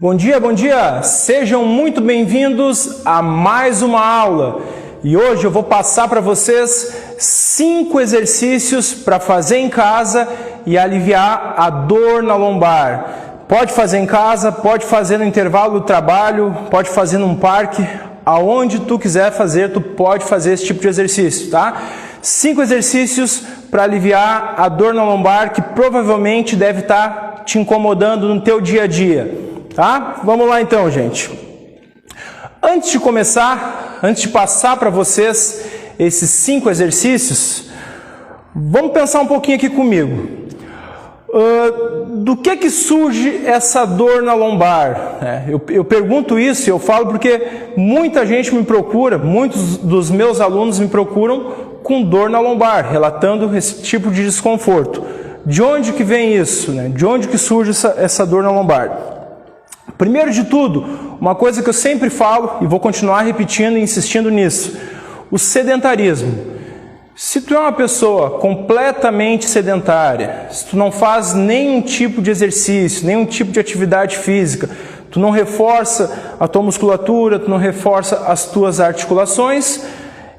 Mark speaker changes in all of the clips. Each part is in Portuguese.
Speaker 1: Bom dia! Sejam muito bem-vindos a mais uma aula. E hoje eu vou passar para vocês 5 exercícios para fazer em casa e aliviar a dor na lombar. Pode fazer em casa, pode fazer no intervalo do trabalho, pode fazer num parque, aonde tu quiser fazer, tu pode fazer esse tipo de exercício, tá? 5 exercícios para aliviar a dor na lombar que provavelmente deve estar te incomodando no teu dia a dia. Tá? Vamos lá então, gente. Antes de começar, antes de passar para vocês esses 5 exercícios, vamos pensar um pouquinho aqui comigo. Do que surge essa dor na lombar? Eu pergunto isso e eu falo porque muita gente me procura, muitos dos meus alunos me procuram com dor na lombar, relatando esse tipo de desconforto. De onde que vem isso? Né? De onde que surge essa dor na lombar? Primeiro de tudo, uma coisa que eu sempre falo e vou continuar repetindo e insistindo nisso, o sedentarismo. Se tu é uma pessoa completamente sedentária, se tu não faz nenhum tipo de exercício, nenhum tipo de atividade física, tu não reforça a tua musculatura, tu não reforça as tuas articulações,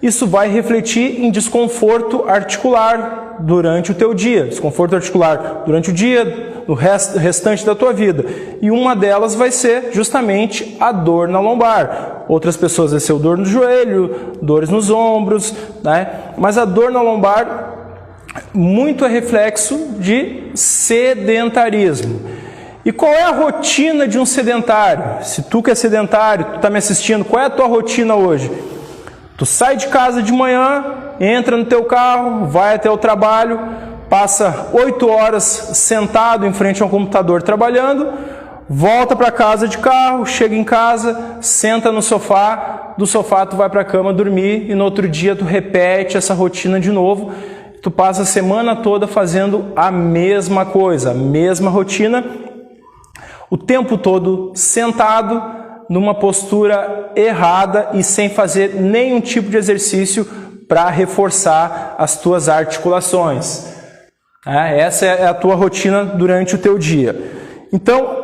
Speaker 1: isso vai refletir em desconforto articular durante o teu dia, desconforto articular durante o dia, no restante da tua vida. E uma delas vai ser justamente a dor na lombar. Outras pessoas vai ser dor no joelho, dores nos ombros, né? Mas a dor na lombar muito é reflexo de sedentarismo. E qual é a rotina de um sedentário? Se tu que é sedentário, tu está me assistindo, qual é a tua rotina hoje? Tu sai de casa de manhã, entra no teu carro, vai até o trabalho, passa 8 horas sentado em frente a um computador trabalhando, volta para casa de carro, chega em casa, senta no sofá, do sofá tu vai para a cama dormir e no outro dia tu repete essa rotina de novo. Tu passa a semana toda fazendo a mesma coisa, a mesma rotina, o tempo todo sentado, numa postura errada e sem fazer nenhum tipo de exercício para reforçar as tuas articulações. Essa é a tua rotina durante o teu dia. Então,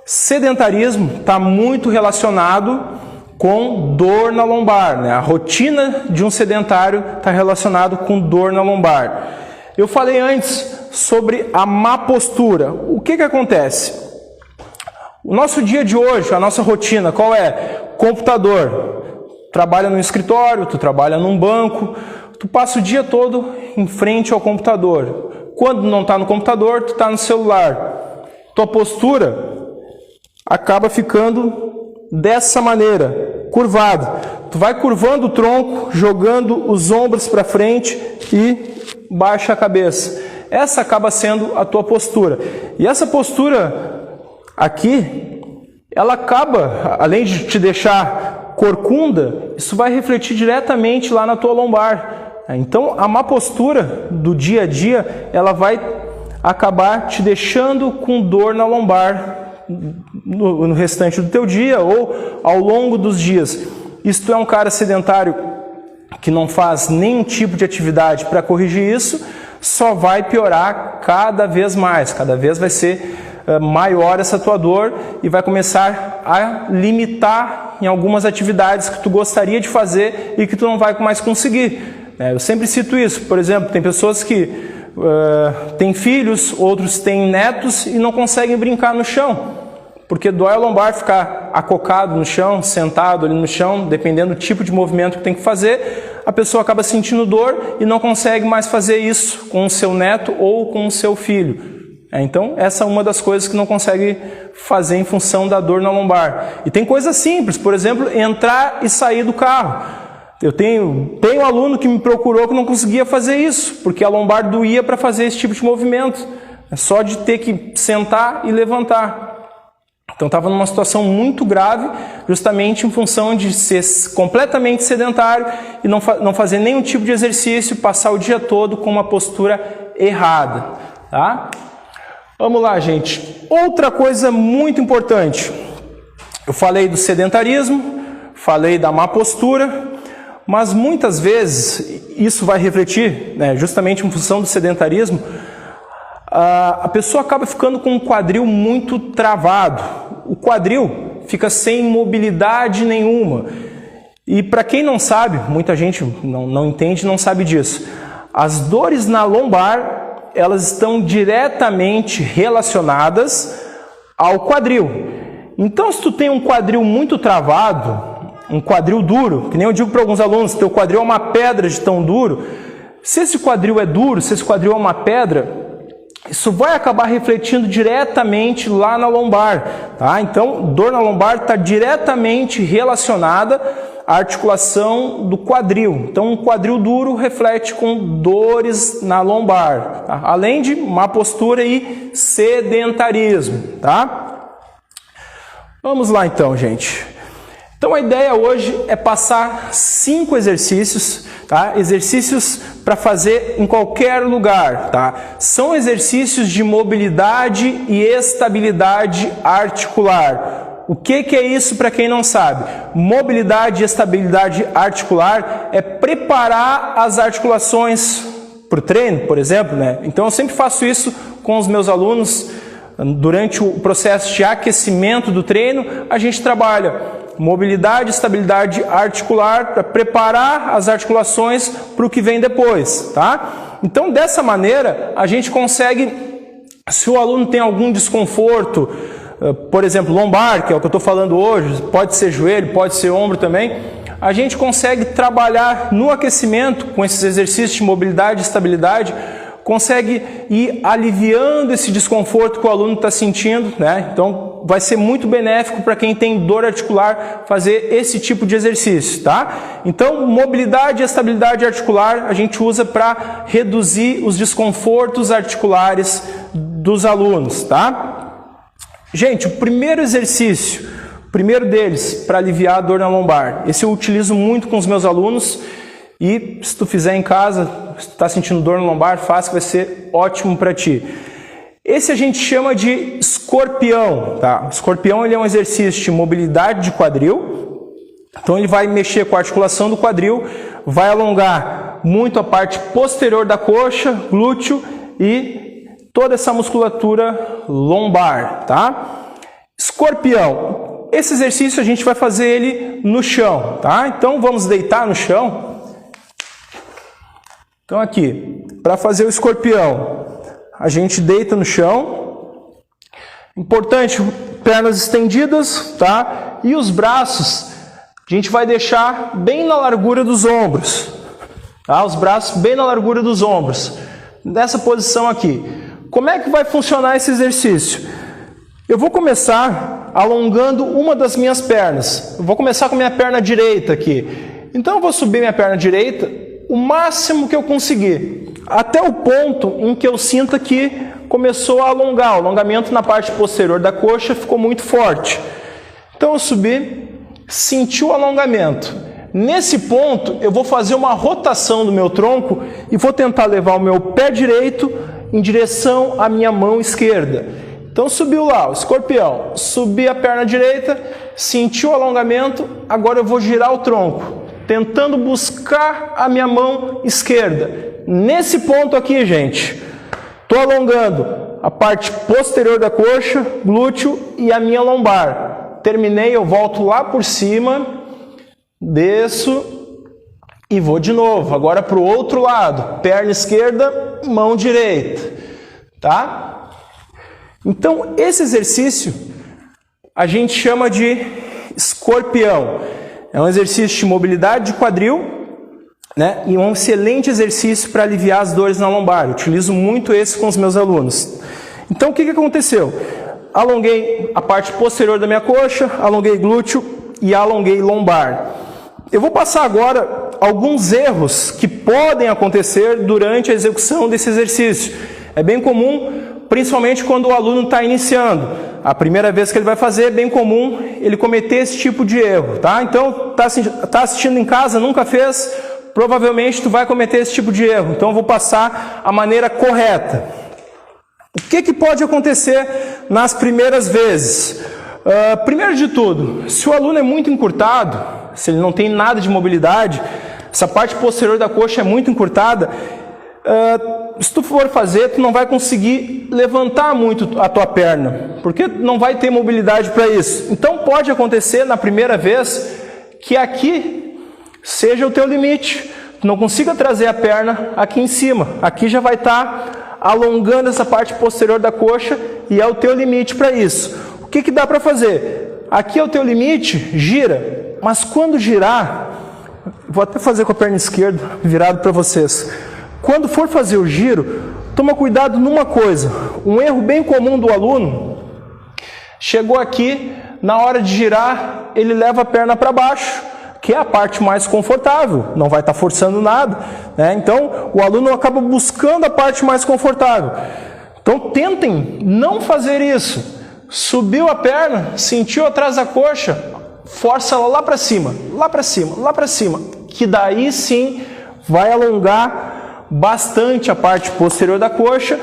Speaker 1: sedentarismo está muito relacionado com dor na lombar, né? A rotina de um sedentário está relacionado com dor na lombar. Eu falei antes sobre a má postura. O que acontece? O nosso dia de hoje, a nossa rotina, qual é? Computador. Trabalha no escritório, tu trabalha num banco, tu passa o dia todo em frente ao computador. Quando não está no computador, tu está no celular. Tua postura acaba ficando dessa maneira, curvado. Tu vai curvando o tronco, jogando os ombros para frente e baixa a cabeça. Essa acaba sendo a tua postura. E essa postura aqui, ela acaba, além de te deixar corcunda, isso vai refletir diretamente lá na tua lombar. Então, a má postura do dia a dia, ela vai acabar te deixando com dor na lombar no restante do teu dia ou ao longo dos dias. Se tu é um cara sedentário que não faz nenhum tipo de atividade para corrigir isso, só vai piorar cada vez mais, cada vez vai ser maior essa tua dor e vai começar a limitar em algumas atividades que tu gostaria de fazer e que tu não vai mais conseguir. Eu sempre cito isso, por exemplo, tem pessoas que têm filhos, outros têm netos e não conseguem brincar no chão, porque dói a lombar ficar acocado no chão, sentado ali no chão, dependendo do tipo de movimento que tem que fazer, a pessoa acaba sentindo dor e não consegue mais fazer isso com o seu neto ou com o seu filho. Então, essa é uma das coisas que não consegue fazer em função da dor na lombar. E tem coisas simples, por exemplo, entrar e sair do carro. Eu tenho um aluno que me procurou que não conseguia fazer isso, porque a lombar doía para fazer esse tipo de movimento. É só de ter que sentar e levantar. Então, estava numa situação muito grave, justamente em função de ser completamente sedentário e não fazer nenhum tipo de exercício, passar o dia todo com uma postura errada. Tá? Vamos lá, gente. Outra coisa muito importante. Eu falei do sedentarismo, falei da má postura, mas muitas vezes isso vai refletir, né, justamente em função do sedentarismo, a pessoa acaba ficando com um quadril muito travado. o quadril fica sem mobilidade nenhuma. E para quem não sabe, muita gente não entende, não sabe disso. As dores na lombar, elas estão diretamente relacionadas ao quadril. Então, se tu tem um quadril muito travado, um quadril duro, que nem eu digo para alguns alunos, teu quadril é uma pedra de tão duro, se esse quadril é duro, se esse quadril é uma pedra, isso vai acabar refletindo diretamente lá na lombar, tá? Então, dor na lombar está diretamente relacionada à articulação do quadril. Então, um quadril duro reflete com dores na lombar, tá? Além de má postura e sedentarismo, tá? Vamos lá então, gente. Então a ideia hoje é passar 5 exercícios, tá? Exercícios para fazer em qualquer lugar, tá? São exercícios de mobilidade e estabilidade articular. O que é isso para quem não sabe? Mobilidade e estabilidade articular é preparar as articulações para o treino, por exemplo, né? Então eu sempre faço isso com os meus alunos. Durante o processo de aquecimento do treino, a gente trabalha mobilidade e estabilidade articular para preparar as articulações para o que vem depois, tá? Então, dessa maneira, a gente consegue, se o aluno tem algum desconforto, por exemplo, lombar, que é o que eu estou falando hoje, pode ser joelho, pode ser ombro também, a gente consegue trabalhar no aquecimento com esses exercícios de mobilidade e estabilidade, consegue ir aliviando esse desconforto que o aluno está sentindo, né? Então, vai ser muito benéfico para quem tem dor articular fazer esse tipo de exercício, tá? Então, mobilidade e estabilidade articular a gente usa para reduzir os desconfortos articulares dos alunos, tá? Gente, o primeiro exercício, o primeiro deles para aliviar a dor na lombar, esse eu utilizo muito com os meus alunos. E se tu fizer em casa, se tu está sentindo dor no lombar, faça que vai ser ótimo para ti. Esse a gente chama de escorpião, tá? Escorpião ele é um exercício de mobilidade de quadril. Então ele vai mexer com a articulação do quadril, vai alongar muito a parte posterior da coxa, glúteo e toda essa musculatura lombar, tá? Escorpião. Esse exercício a gente vai fazer ele no chão, tá? Então vamos deitar no chão. Então aqui, para fazer o escorpião, a gente deita no chão. Importante, pernas estendidas, tá? E os braços, a gente vai deixar bem na largura dos ombros, tá? Os braços bem na largura dos ombros, nessa posição aqui. Como é que vai funcionar esse exercício? Eu vou começar alongando uma das minhas pernas. Eu vou começar com minha perna direita aqui. Então eu vou subir minha perna direita o máximo que eu conseguir, até o ponto em que eu sinta que começou a alongar, o alongamento na parte posterior da coxa ficou muito forte. Então eu subi, senti o alongamento. Nesse ponto eu vou fazer uma rotação do meu tronco e vou tentar levar o meu pé direito em direção à minha mão esquerda. Então subiu lá, o escorpião, subi a perna direita, senti o alongamento, agora eu vou girar o tronco, tentando buscar a minha mão esquerda. Nesse ponto aqui, gente, estou alongando a parte posterior da coxa, glúteo e a minha lombar. Terminei, eu volto lá por cima, desço e vou de novo. Agora para o outro lado, perna esquerda, mão direita, tá? Então, esse exercício a gente chama de escorpião. É um exercício de mobilidade de quadril, né? E um excelente exercício para aliviar as dores na lombar. Eu utilizo muito esse com os meus alunos. Então, o que aconteceu? Alonguei a parte posterior da minha coxa, alonguei glúteo e alonguei lombar. Eu vou passar agora alguns erros que podem acontecer durante a execução desse exercício. É bem comum, principalmente quando o aluno está iniciando. A primeira vez que ele vai fazer, é bem comum ele cometer esse tipo de erro, tá? Então, tá assistindo em casa, nunca fez, provavelmente tu vai cometer esse tipo de erro. Então, eu vou passar a maneira correta. O que pode acontecer nas primeiras vezes? Primeiro de tudo, se o aluno é muito encurtado, se ele não tem nada de mobilidade, essa parte posterior da coxa é muito encurtada, se tu for fazer, tu não vai conseguir levantar muito a tua perna, porque não vai ter mobilidade para isso. Então pode acontecer na primeira vez que aqui seja o teu limite, tu não consiga trazer a perna aqui em cima, aqui já vai estar alongando essa parte posterior da coxa e é o teu limite para isso. O que dá para fazer? Aqui é o teu limite, gira, mas quando girar, vou até fazer com a perna esquerda virado para vocês. Quando for fazer o giro, toma cuidado numa coisa. Um erro bem comum do aluno, chegou aqui, na hora de girar, ele leva a perna para baixo, que é a parte mais confortável, não vai estar forçando nada, né? Então, o aluno acaba buscando a parte mais confortável. Então, tentem não fazer isso. Subiu a perna, sentiu atrás da coxa, força ela lá para cima, lá para cima, lá para cima, que daí sim vai alongar bastante a parte posterior da coxa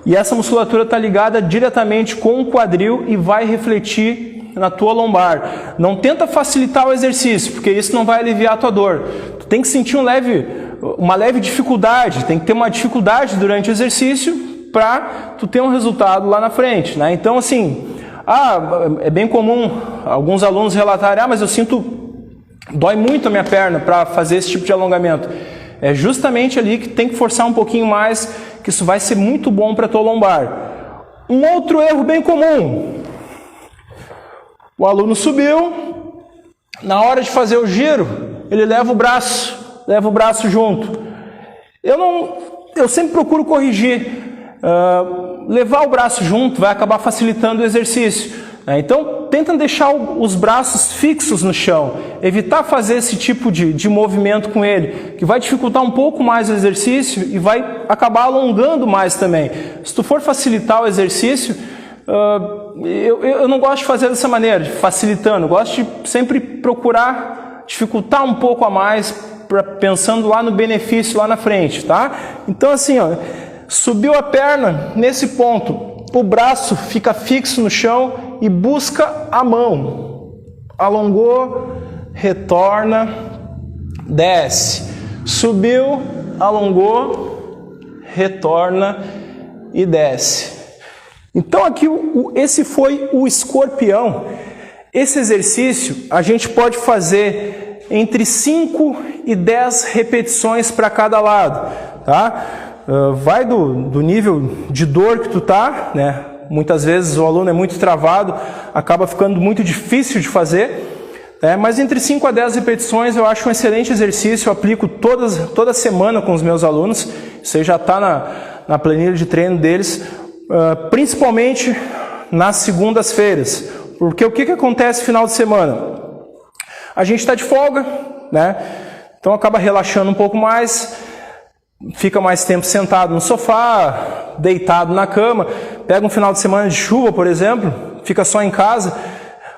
Speaker 1: e essa musculatura está ligada diretamente com o quadril e vai refletir na tua lombar. Não tenta facilitar o exercício, porque isso não vai aliviar a tua dor. Tu tem que sentir uma leve dificuldade, tem que ter uma dificuldade durante o exercício para tu ter um resultado lá na frente, né? Então assim, é bem comum alguns alunos relatarem, mas eu dói muito a minha perna para fazer esse tipo de alongamento. É justamente ali que tem que forçar um pouquinho mais, que isso vai ser muito bom para a tua lombar. Um outro erro bem comum, o aluno subiu, na hora de fazer o giro, ele leva o braço junto. Eu sempre procuro corrigir. Levar o braço junto vai acabar facilitando o exercício. Então, tenta deixar os braços fixos no chão, evitar fazer esse tipo de movimento com ele, que vai dificultar um pouco mais o exercício e vai acabar alongando mais também. Se tu for facilitar o exercício, eu não gosto de fazer dessa maneira, facilitando, eu gosto de sempre procurar dificultar um pouco a mais, pensando lá no benefício lá na frente, tá? Então assim, subiu a perna, nesse ponto, o braço fica fixo no chão e busca a mão. Alongou, retorna, desce. Subiu, alongou, retorna e desce. Então aqui, esse foi o escorpião. Esse exercício a gente pode fazer entre 5 e 10 repetições para cada lado, tá? Vai do nível de dor que tu tá, né? Muitas vezes o aluno é muito travado, acaba ficando muito difícil de fazer, né? Mas entre 5 a 10 repetições eu acho um excelente exercício, eu aplico toda semana com os meus alunos, isso aí já está na planilha de treino deles, principalmente nas segundas-feiras, porque o que acontece no final de semana? A gente está de folga, né? Então acaba relaxando um pouco mais, fica mais tempo sentado no sofá, deitado na cama, pega um final de semana de chuva, por exemplo, fica só em casa.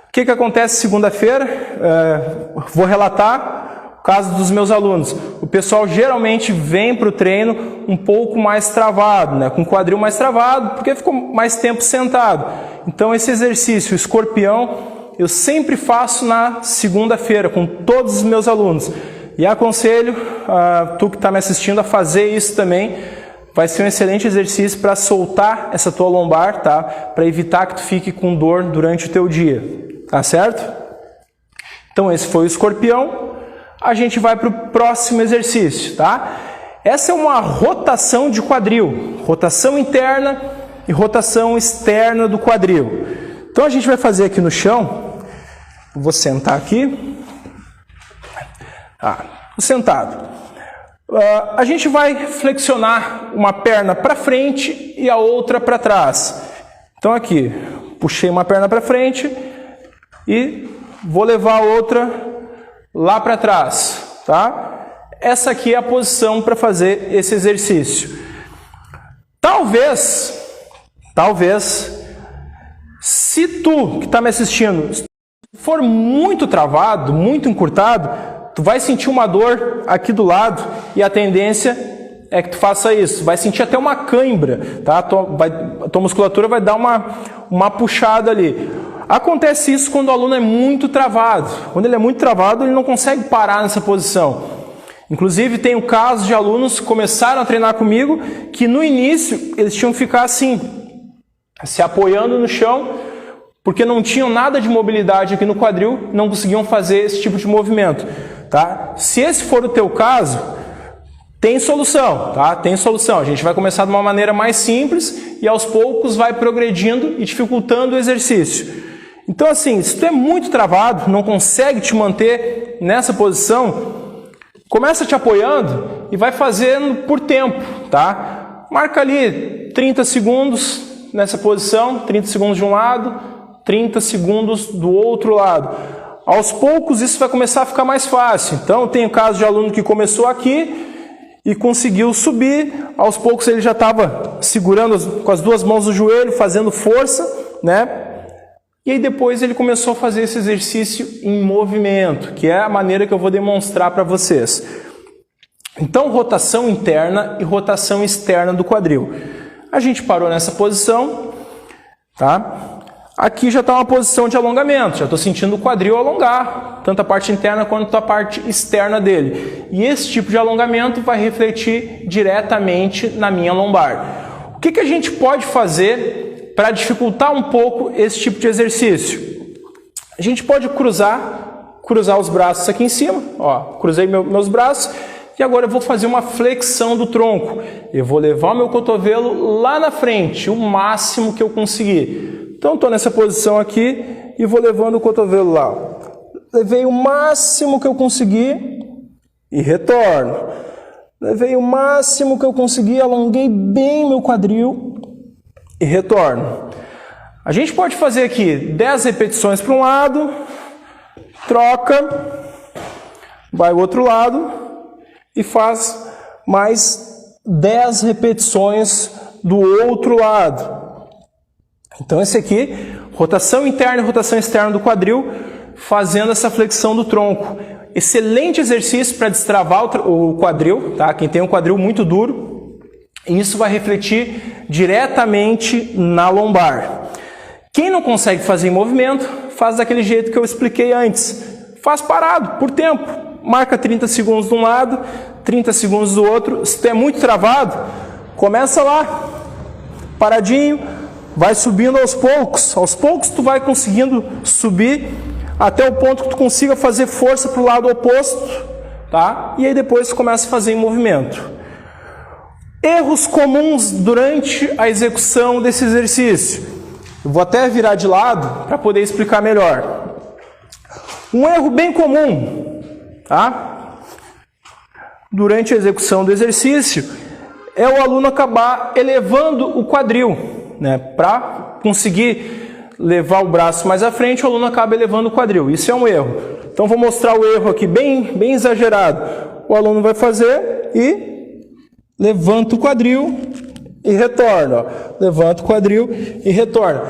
Speaker 1: O que acontece segunda-feira? Vou relatar o caso dos meus alunos. O pessoal geralmente vem para o treino um pouco mais travado, né? Com o quadril mais travado, porque ficou mais tempo sentado. Então esse exercício, o escorpião, eu sempre faço na segunda-feira com todos os meus alunos. E aconselho tu que está me assistindo a fazer isso também. Vai ser um excelente exercício para soltar essa tua lombar, tá? Para evitar que tu fique com dor durante o teu dia, tá certo? Então esse foi o escorpião. A gente vai para o próximo exercício, tá? Essa é uma rotação de quadril, rotação interna e rotação externa do quadril. Então a gente vai fazer aqui no chão. Vou sentar aqui. Sentado. A gente vai flexionar uma perna para frente e a outra para trás. Então aqui, puxei uma perna para frente e vou levar a outra lá para trás, tá? Essa aqui é a posição para fazer esse exercício. Talvez, se tu que está me assistindo for muito travado, muito encurtado, tu vai sentir uma dor aqui do lado e a tendência é que tu faça isso. Vai sentir até uma cãibra, tá? A tua musculatura vai dar uma puxada ali. Acontece isso quando o aluno é muito travado. Quando ele é muito travado, ele não consegue parar nessa posição. Inclusive, tem o caso de alunos que começaram a treinar comigo que no início eles tinham que ficar assim, se apoiando no chão, porque não tinham nada de mobilidade aqui no quadril, não conseguiam fazer esse tipo de movimento. Tá? Se esse for o teu caso, tem solução, tá? Tem solução. A gente vai começar de uma maneira mais simples e aos poucos vai progredindo e dificultando o exercício. Então assim, se tu é muito travado, não consegue te manter nessa posição, começa te apoiando e vai fazendo por tempo, tá? Marca ali 30 segundos nessa posição, 30 segundos de um lado, 30 segundos do outro lado. Aos poucos isso vai começar a ficar mais fácil. Então tem o caso de aluno que começou aqui e conseguiu subir, aos poucos ele já estava segurando com as duas mãos no joelho, fazendo força, né? E aí depois ele começou a fazer esse exercício em movimento, que é a maneira que eu vou demonstrar para vocês. Então, rotação interna e rotação externa do quadril. A gente parou nessa posição, tá? Aqui já está uma posição de alongamento, já estou sentindo o quadril alongar, tanto a parte interna quanto a parte externa dele. E esse tipo de alongamento vai refletir diretamente na minha lombar. O que a gente pode fazer para dificultar um pouco esse tipo de exercício? A gente pode cruzar os braços aqui em cima, ó, cruzei meus braços e agora eu vou fazer uma flexão do tronco. Eu vou levar o meu cotovelo lá na frente, o máximo que eu conseguir. Então estou nessa posição aqui e vou levando o cotovelo lá. Levei o máximo que eu consegui e retorno. Levei o máximo que eu consegui, alonguei bem meu quadril e retorno. A gente pode fazer aqui 10 repetições para um lado, troca, vai o outro lado e faz mais 10 repetições do outro lado. Então esse aqui, rotação interna e rotação externa do quadril, fazendo essa flexão do tronco. Excelente exercício para destravar o quadril, tá? Quem tem um quadril muito duro, e isso vai refletir diretamente na lombar. Quem não consegue fazer em movimento, faz daquele jeito que eu expliquei antes. Faz parado, por tempo. Marca 30 segundos de um lado, 30 segundos do outro. Se tu é muito travado, começa lá, paradinho, vai subindo aos poucos. Aos poucos tu vai conseguindo subir até o ponto que tu consiga fazer força para o lado oposto, tá? E aí depois tu começa a fazer em movimento. Erros comuns durante a execução desse exercício. Eu vou até virar de lado para poder explicar melhor. Um erro bem comum, tá? Durante a execução do exercício é o aluno acabar elevando o quadril, né? Para conseguir levar o braço mais à frente, o aluno acaba elevando o quadril. Isso é um erro. Então vou mostrar o erro aqui bem exagerado. O aluno vai fazer e levanta o quadril e retorna. Ó. Levanta o quadril e retorna.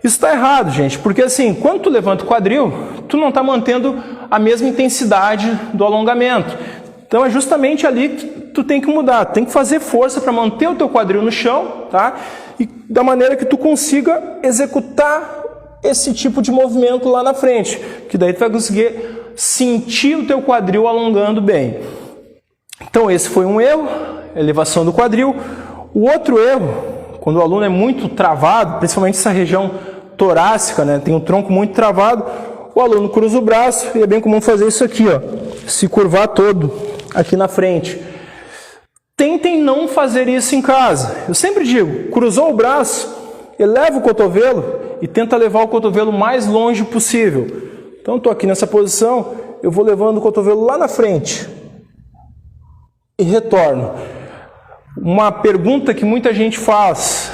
Speaker 1: Isso está errado, gente, porque assim, quando tu levanta o quadril, tu não está mantendo a mesma intensidade do alongamento. Então é justamente ali que tu tem que mudar. Tem que fazer força para manter o teu quadril no chão, tá? E da maneira que tu consiga executar esse tipo de movimento lá na frente. Que daí tu vai conseguir sentir o teu quadril alongando bem. Então esse foi um erro, elevação do quadril. O outro erro, quando o aluno é muito travado, principalmente essa região torácica, né, tem um tronco muito travado, o aluno cruza o braço e é bem comum fazer isso aqui, ó, se curvar todo aqui na frente. Tentem não fazer isso em casa. Eu sempre digo, cruzou o braço, eleva o cotovelo e tenta levar o cotovelo o mais longe possível. Então estou aqui nessa posição, eu vou levando o cotovelo lá na frente e retorno. Uma pergunta que muita gente faz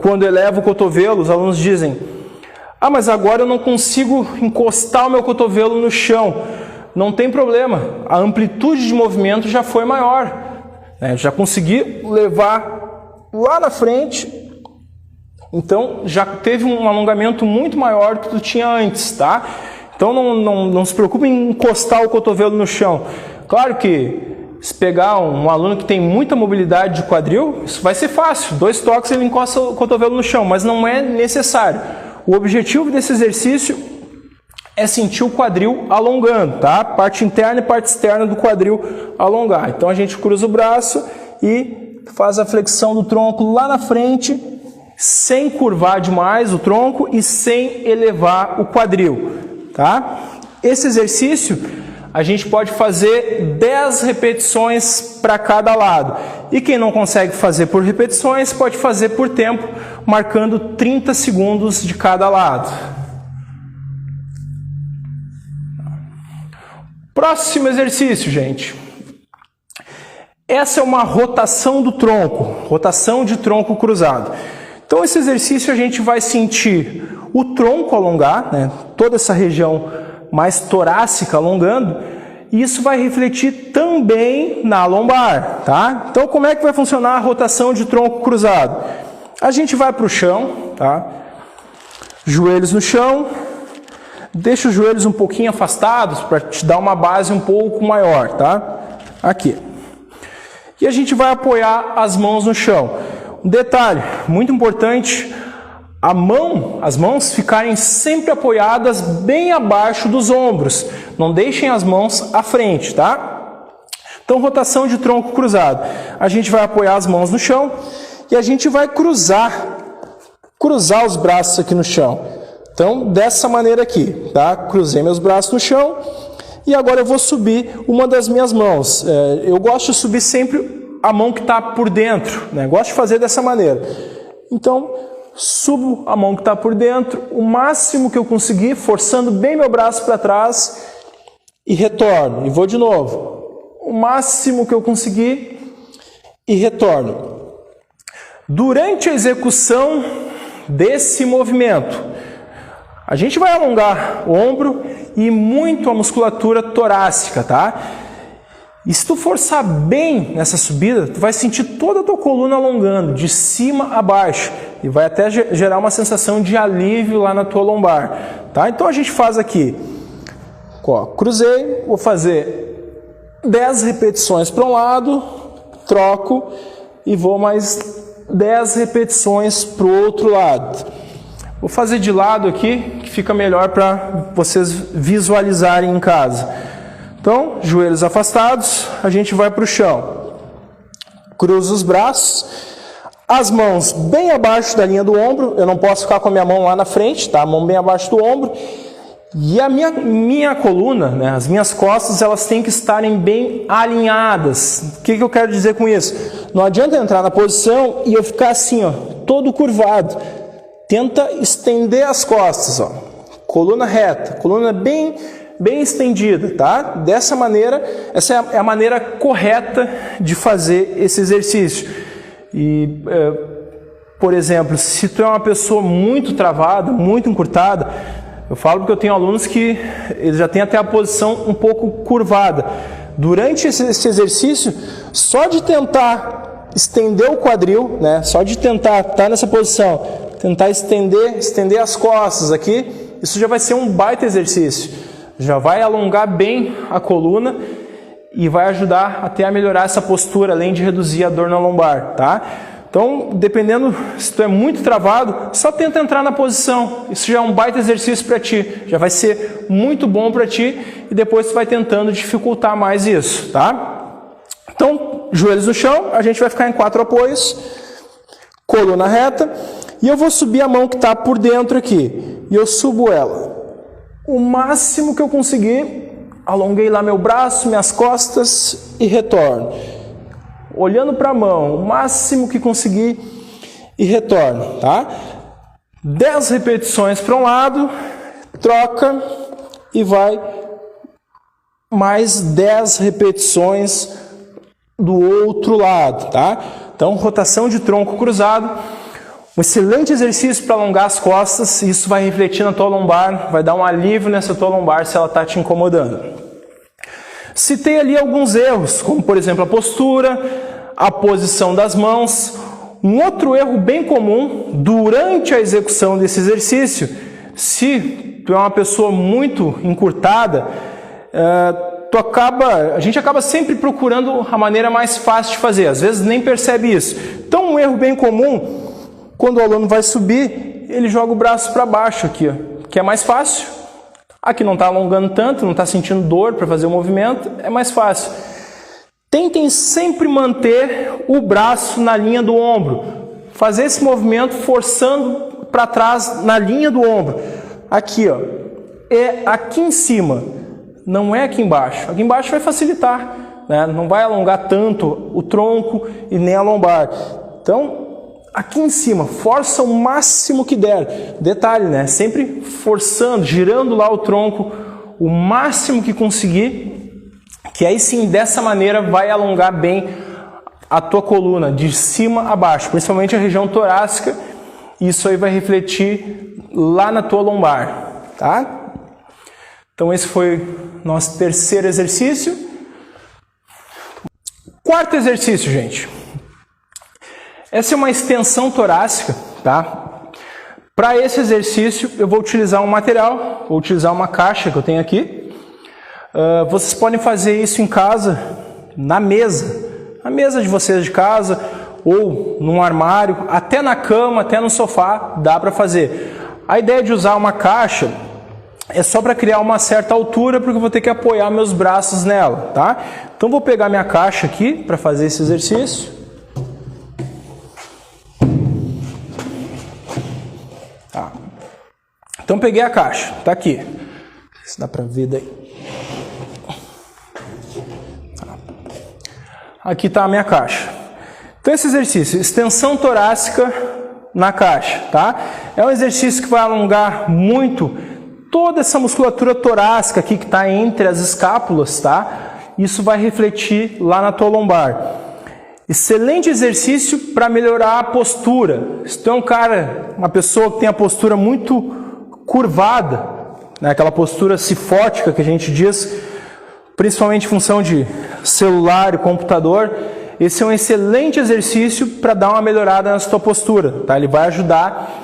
Speaker 1: quando eleva o cotovelo, os alunos dizem: ah, mas agora eu não consigo encostar o meu cotovelo no chão. Não tem problema, a amplitude de movimento já foi maior. Né? Já consegui levar lá na frente, então já teve um alongamento muito maior do que tu tinha antes, tá? Então não se preocupe em encostar o cotovelo no chão. Claro que se pegar um aluno que tem muita mobilidade de quadril, isso vai ser fácil. 2 toques ele encosta o cotovelo no chão, mas não é necessário. O objetivo desse exercício é sentir o quadril alongando, tá? Parte interna e parte externa do quadril alongar. Então a gente cruza o braço e faz a flexão do tronco lá na frente, sem curvar demais o tronco e sem elevar o quadril, tá? Esse exercício a gente pode fazer 10 repetições para cada lado. E quem não consegue fazer por repetições, pode fazer por tempo, marcando 30 segundos de cada lado. Próximo exercício, gente. Essa é uma rotação do tronco, rotação de tronco cruzado. Então esse exercício a gente vai sentir o tronco alongar, né? Toda essa região mais torácica alongando, e isso vai refletir também na lombar, tá? Então como é que vai funcionar a rotação de tronco cruzado? A gente vai para o chão, tá? Joelhos no chão. Deixa os joelhos um pouquinho afastados para te dar uma base um pouco maior, tá? Aqui. E a gente vai apoiar as mãos no chão. Um detalhe muito importante, as mãos ficarem sempre apoiadas bem abaixo dos ombros. Não deixem as mãos à frente, tá? Então, rotação de tronco cruzado. A gente vai apoiar as mãos no chão e a gente vai cruzar os braços aqui no chão. Então, dessa maneira aqui, tá? Cruzei meus braços no chão e agora eu vou subir uma das minhas mãos. Eu gosto de subir sempre a mão que está por dentro, né? Gosto de fazer dessa maneira. Então, subo a mão que está por dentro, o máximo que eu conseguir, forçando bem meu braço para trás e retorno. E vou de novo. O máximo que eu conseguir e retorno. Durante a execução desse movimento, a gente vai alongar o ombro e muito a musculatura torácica, tá? E se tu forçar bem nessa subida, tu vai sentir toda a tua coluna alongando, de cima a baixo. E vai até gerar uma sensação de alívio lá na tua lombar, tá? Então a gente faz aqui, ó, cruzei, vou fazer 10 repetições para um lado, troco e vou mais 10 repetições para o outro lado. Vou fazer de lado aqui, que fica melhor para vocês visualizarem em casa. Então, joelhos afastados, a gente vai para o chão. Cruza os braços, as mãos bem abaixo da linha do ombro. Eu não posso ficar com a minha mão lá na frente, tá? A mão bem abaixo do ombro. E a minha coluna, né, as minhas costas, elas têm que estarem bem alinhadas. O que eu quero dizer com isso? Não adianta entrar na posição e eu ficar assim, ó, todo curvado. Tenta estender as costas, ó. Coluna reta, coluna bem estendida, tá? Dessa maneira, essa é a maneira correta de fazer esse exercício. E, por exemplo, se tu é uma pessoa muito travada, muito encurtada, eu falo porque eu tenho alunos que eles já têm até a posição um pouco curvada. Durante esse exercício, só de tentar estender o quadril, né? Só de tentar estar nessa posição, tentar estender as costas aqui, isso já vai ser um baita exercício. Já vai alongar bem a coluna e vai ajudar até a melhorar essa postura, além de reduzir a dor na lombar, tá? Então, dependendo se tu é muito travado, só tenta entrar na posição. Isso já é um baita exercício para ti. Já vai ser muito bom para ti e depois tu vai tentando dificultar mais isso, tá? Então, joelhos no chão, a gente vai ficar em 4 apoios, coluna reta. E eu vou subir a mão que está por dentro aqui. E eu subo ela. O máximo que eu conseguir, alonguei lá meu braço, minhas costas e retorno. Olhando para a mão, o máximo que conseguir e retorno, tá? 10 repetições para um lado, troca e vai mais 10 repetições do outro lado, tá? Então, rotação de tronco cruzado. Um excelente exercício para alongar as costas, e isso vai refletir na tua lombar, vai dar um alívio nessa tua lombar se ela está te incomodando. Citei ali alguns erros, como por exemplo a postura, a posição das mãos. Um outro erro bem comum durante a execução desse exercício, se tu é uma pessoa muito encurtada, a gente acaba sempre procurando a maneira mais fácil de fazer, às vezes nem percebe isso. Então um erro bem comum, quando o aluno vai subir, ele joga o braço para baixo aqui, ó, que é mais fácil. Aqui não está alongando tanto, não está sentindo dor para fazer o movimento, é mais fácil. Tentem sempre manter o braço na linha do ombro. Fazer esse movimento forçando para trás na linha do ombro. Aqui, ó, é aqui em cima, não é aqui embaixo. Aqui embaixo vai facilitar, né? Não vai alongar tanto o tronco e nem a lombar. Então, aqui em cima, força o máximo que der. Detalhe, né? Sempre forçando, girando lá o tronco o máximo que conseguir, que aí sim, dessa maneira, vai alongar bem a tua coluna, de cima a baixo, principalmente a região torácica. Isso aí vai refletir lá na tua lombar, tá? Então esse foi nosso terceiro exercício. Quarto exercício, gente. Essa é uma extensão torácica, tá? Para esse exercício eu vou utilizar um material, vou utilizar uma caixa que eu tenho aqui. Vocês podem fazer isso em casa, na mesa de vocês de casa, ou num armário, até na cama, até no sofá, dá para fazer. A ideia de usar uma caixa é só para criar uma certa altura, porque eu vou ter que apoiar meus braços nela, tá? Então vou pegar minha caixa aqui para fazer esse exercício. Tá. Então peguei a caixa, tá aqui. Se dá para ver daí. Aqui está a minha caixa. Então esse exercício, extensão torácica na caixa, tá? É um exercício que vai alongar muito toda essa musculatura torácica aqui que está entre as escápulas, tá? Isso vai refletir lá na tua lombar. Excelente exercício para melhorar a postura. Se tu é um cara, uma pessoa que tem a postura muito curvada, né? Aquela postura cifótica que a gente diz, principalmente em função de celular e computador, esse é um excelente exercício para dar uma melhorada na sua postura, tá? Ele vai ajudar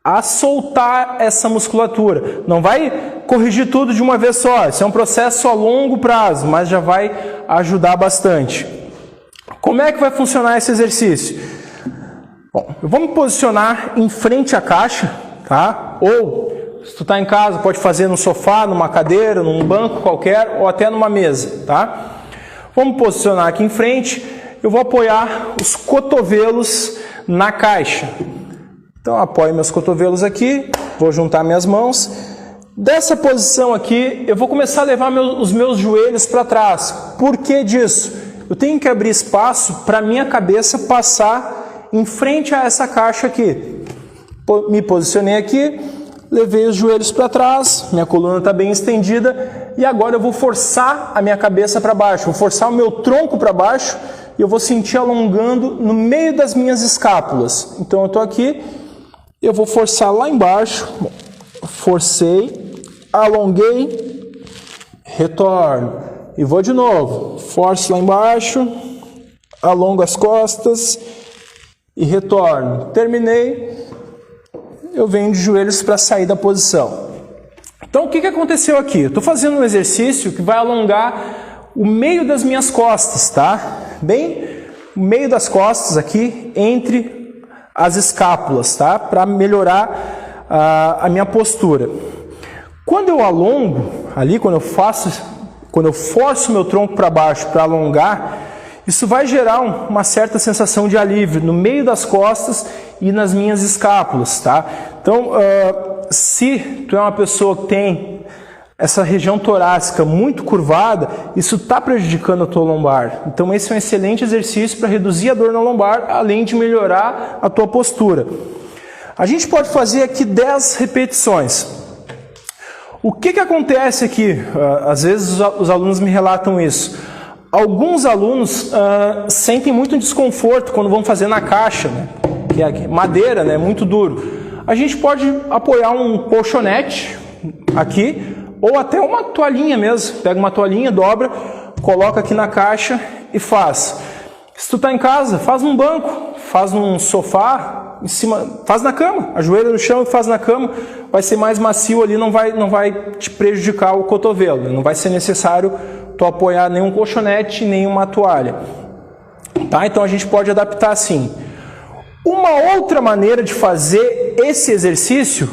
Speaker 1: a soltar essa musculatura. Não vai corrigir tudo de uma vez só, isso é um processo a longo prazo, mas já vai ajudar bastante. Como é que vai funcionar esse exercício? Bom, eu vou me posicionar em frente à caixa, tá? Ou, se tu está em casa, pode fazer no sofá, numa cadeira, num banco qualquer, ou até numa mesa, tá? Vamos posicionar aqui em frente, eu vou apoiar os cotovelos na caixa. Então, apoio meus cotovelos aqui, vou juntar minhas mãos. Dessa posição aqui, eu vou começar a levar os meus joelhos para trás. Por que disso? Eu tenho que abrir espaço para minha cabeça passar em frente a essa caixa aqui. Me posicionei aqui, levei os joelhos para trás, minha coluna está bem estendida e agora eu vou forçar a minha cabeça para baixo, vou forçar o meu tronco para baixo e eu vou sentir alongando no meio das minhas escápulas. Então eu estou aqui, eu vou forçar lá embaixo, forcei, alonguei, retorno e vou de novo, forço lá embaixo, alongo as costas e retorno. Terminei, eu venho de joelhos para sair da posição. Então o que aconteceu aqui? Eu estou fazendo um exercício que vai alongar o meio das minhas costas, tá? Bem o meio das costas aqui, entre as escápulas, tá? Para melhorar a minha postura. Quando eu alongo, ali, quando eu forço meu tronco para baixo para alongar, isso vai gerar uma certa sensação de alívio no meio das costas e nas minhas escápulas, tá? Então, se tu é uma pessoa que tem essa região torácica muito curvada, isso está prejudicando a tua lombar. Então, esse é um excelente exercício para reduzir a dor na lombar, além de melhorar a tua postura. A gente pode fazer aqui 10 repetições. O que acontece aqui? Às vezes os alunos me relatam isso. Alguns alunos sentem muito desconforto quando vão fazer na caixa, né? Que é madeira, né? Muito duro. A gente pode apoiar um colchonete aqui, ou até uma toalhinha mesmo. Pega uma toalhinha, dobra, coloca aqui na caixa e faz. Se tu está em casa, faz num banco, faz num sofá, em cima, faz na cama, ajoelha no chão e faz na cama, vai ser mais macio ali, não vai te prejudicar o cotovelo, não vai ser necessário tu apoiar nenhum colchonete, nem uma toalha. Tá? Então a gente pode adaptar assim. Uma outra maneira de fazer esse exercício,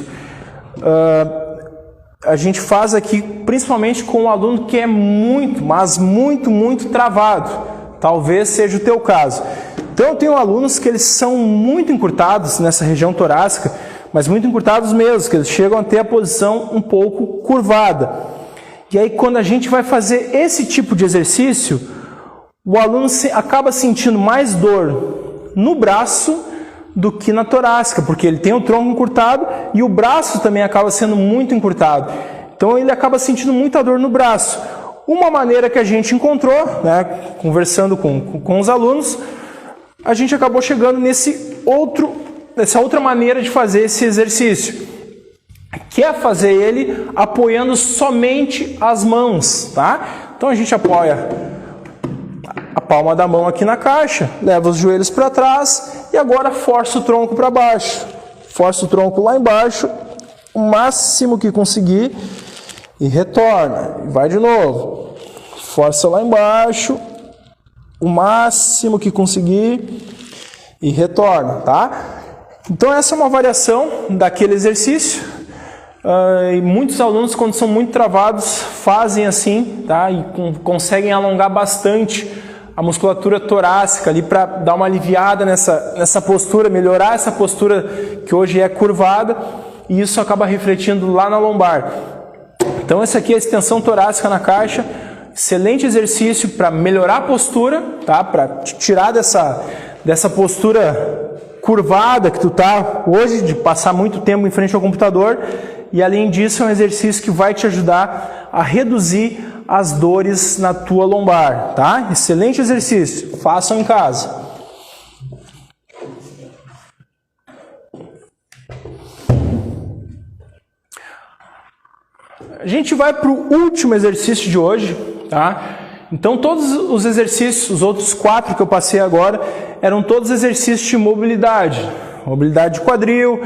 Speaker 1: a gente faz aqui principalmente com um aluno que é muito, mas muito travado. Talvez seja o teu caso. Então eu tenho alunos que eles são muito encurtados nessa região torácica, mas muito encurtados mesmo, que eles chegam a ter a posição um pouco curvada. E aí quando a gente vai fazer esse tipo de exercício, o aluno acaba sentindo mais dor no braço do que na torácica, porque ele tem o tronco encurtado e o braço também acaba sendo muito encurtado. Então ele acaba sentindo muita dor no braço. Uma maneira que a gente encontrou, né, conversando com os alunos, a gente acabou chegando nessa outra maneira de fazer esse exercício, que é fazer ele apoiando somente as mãos, tá? Então a gente apoia a palma da mão aqui na caixa, leva os joelhos para trás e agora força o tronco para baixo. Força o tronco lá embaixo, o máximo que conseguir e retorna. Vai de novo. Força lá embaixo, o máximo que conseguir e retorna, tá? Então essa é uma variação daquele exercício. E muitos alunos, quando são muito travados, fazem assim, tá? E conseguem alongar bastante a musculatura torácica ali para dar uma aliviada nessa postura, melhorar essa postura que hoje é curvada, e isso acaba refletindo lá na lombar. Então essa aqui é a extensão torácica na caixa, excelente exercício para melhorar a postura, tá? Para tirar dessa postura curvada que tu tá hoje, de passar muito tempo em frente ao computador, e além disso é um exercício que vai te ajudar a reduzir as dores na tua lombar, tá? Excelente exercício, façam em casa. A gente vai para o último exercício de hoje, tá? Então todos os exercícios, os outros 4 que eu passei agora, eram todos exercícios de mobilidade. Mobilidade de quadril,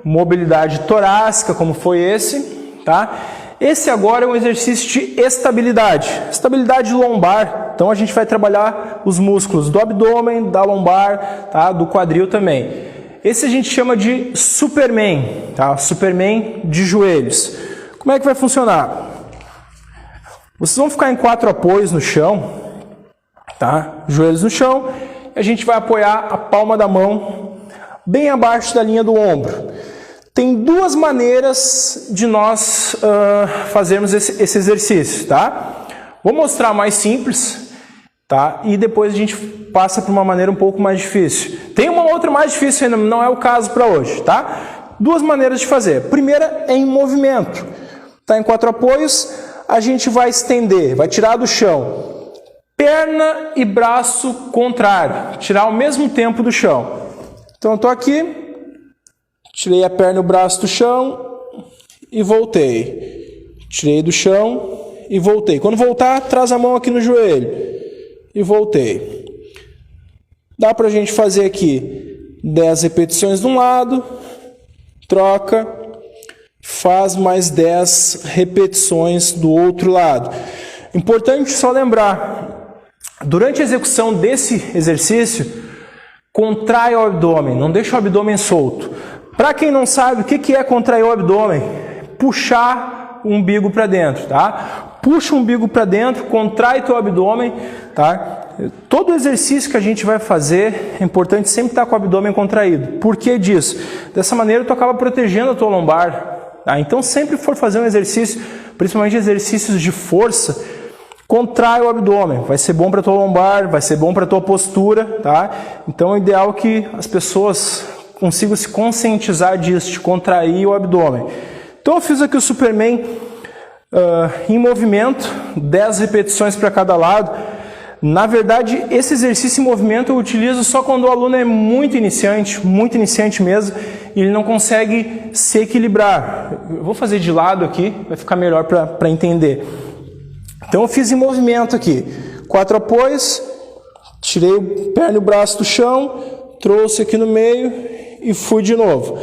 Speaker 1: mobilidade torácica, como foi esse, tá? Esse agora é um exercício de estabilidade, estabilidade lombar. Então a gente vai trabalhar os músculos do abdômen, da lombar, tá? Do quadril também. Esse a gente chama de Superman, tá? Superman de joelhos. Como é que vai funcionar? Vocês vão ficar em 4 apoios no chão, tá? Joelhos no chão, e a gente vai apoiar a palma da mão bem abaixo da linha do ombro. Tem 2 maneiras de nós fazermos esse exercício, tá? Vou mostrar a mais simples, tá? E depois a gente passa para uma maneira um pouco mais difícil. Tem uma outra mais difícil ainda, não é o caso para hoje, tá? 2 maneiras de fazer. Primeira é em movimento. Tá em 4 apoios, a gente vai estender, vai tirar do chão. Perna e braço contrário, tirar ao mesmo tempo do chão. Então eu estou aqui, tirei a perna e o braço do chão e voltei. Tirei do chão e voltei. Quando voltar, traz a mão aqui no joelho e voltei. Dá para a gente fazer aqui 10 repetições de um lado, troca, faz mais 10 repetições do outro lado. Importante só lembrar, durante a execução desse exercício, contrai o abdômen, não deixa o abdômen solto. Para quem não sabe, o que é contrair o abdômen? Puxar o umbigo para dentro, tá? Puxa o umbigo para dentro, contrai teu abdômen, tá? Todo exercício que a gente vai fazer, é importante sempre estar com o abdômen contraído. Por que disso? Dessa maneira tu acaba protegendo a tua lombar. Tá? Então sempre for fazer um exercício, principalmente exercícios de força, contrai o abdômen. Vai ser bom para a tua lombar, vai ser bom para a tua postura, tá? Então é ideal que as pessoas consigam se conscientizar disso, de contrair o abdômen. Então eu fiz aqui o Superman em movimento, 10 repetições para cada lado. Na verdade, esse exercício em movimento eu utilizo só quando o aluno é muito iniciante mesmo, e ele não consegue se equilibrar. Eu vou fazer de lado aqui, vai ficar melhor para entender. Então eu fiz em movimento aqui, 4 apoios, tirei a perna e o braço do chão, trouxe aqui no meio e fui de novo.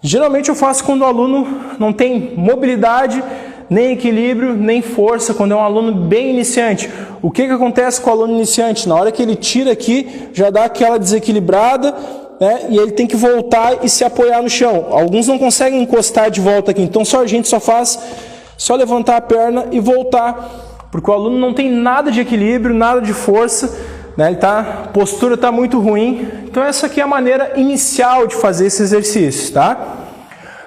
Speaker 1: Geralmente eu faço quando o aluno não tem mobilidade, nem equilíbrio, nem força, quando é um aluno bem iniciante. O que acontece com o aluno iniciante? Na hora que ele tira aqui, já dá aquela desequilibrada, né? E ele tem que voltar e se apoiar no chão. Alguns não conseguem encostar de volta aqui, então a gente só faz Só levantar a perna e voltar, porque o aluno não tem nada de equilíbrio, nada de força, né? A postura está muito ruim. Então essa aqui é a maneira inicial de fazer esse exercício, tá?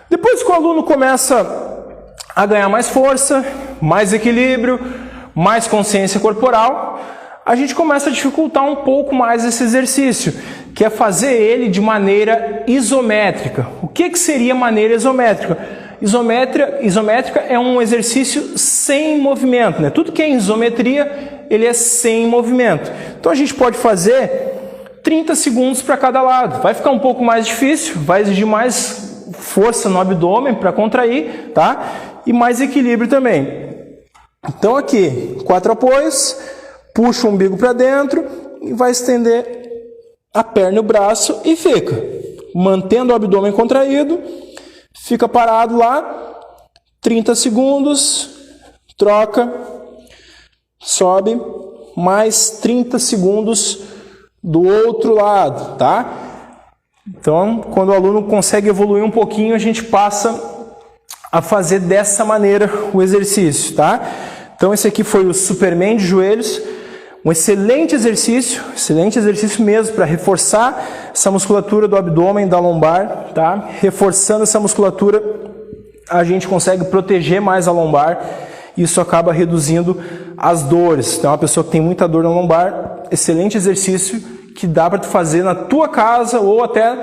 Speaker 1: Depois que o aluno começa a ganhar mais força, mais equilíbrio, mais consciência corporal, a gente começa a dificultar um pouco mais esse exercício, que é fazer ele de maneira isométrica. O que seria maneira isométrica? Isométrica é um exercício sem movimento, né? Tudo que é em isometria, ele é sem movimento. Então a gente pode fazer 30 segundos para cada lado. Vai ficar um pouco mais difícil, vai exigir mais força no abdômen para contrair, tá? E mais equilíbrio também. Então aqui, 4 apoios, puxa o umbigo para dentro e vai estender a perna e o braço e fica. Mantendo o abdômen contraído, fica parado lá, 30 segundos, troca, sobe, mais 30 segundos do outro lado, tá? Então, quando o aluno consegue evoluir um pouquinho, a gente passa a fazer dessa maneira o exercício, tá? Então, esse aqui foi o Superman de joelhos, um excelente exercício mesmo para reforçar essa musculatura do abdômen, da lombar, tá? Reforçando essa musculatura, a gente consegue proteger mais a lombar, e isso acaba reduzindo as dores. Então, uma pessoa que tem muita dor na lombar, excelente exercício que dá para tu fazer na tua casa ou até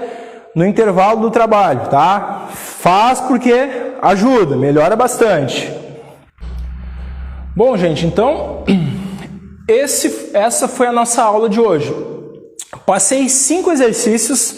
Speaker 1: no intervalo do trabalho, tá? Faz porque ajuda, melhora bastante. Bom, gente, então essa foi a nossa aula de hoje. Passei 5 exercícios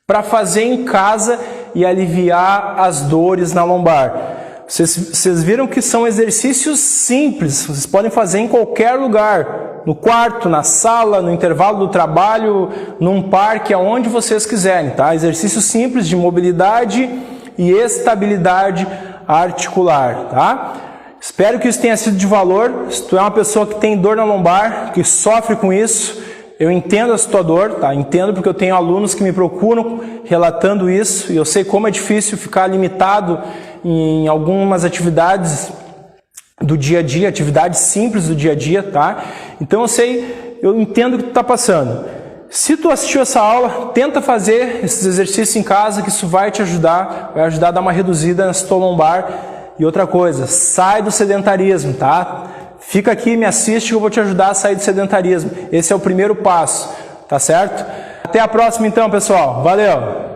Speaker 1: para fazer em casa e aliviar as dores na lombar. Vocês viram que são exercícios simples, vocês podem fazer em qualquer lugar, no quarto, na sala, no intervalo do trabalho, num parque, aonde vocês quiserem, tá? Exercícios simples de mobilidade e estabilidade articular, tá? Espero que isso tenha sido de valor. Se tu é uma pessoa que tem dor na lombar, que sofre com isso, eu entendo a tua dor, tá? Entendo, porque eu tenho alunos que me procuram relatando isso, e eu sei como é difícil ficar limitado em algumas atividades do dia a dia, atividades simples do dia a dia, tá? Então eu entendo o que tu está passando. Se tu assistiu essa aula, tenta fazer esses exercícios em casa, que isso vai te ajudar, vai ajudar a dar uma reduzida nessa tua lombar. E outra coisa, sai do sedentarismo, tá? Fica aqui, me assiste que eu vou te ajudar a sair do sedentarismo. Esse é o primeiro passo, tá certo? Até a próxima então, pessoal. Valeu!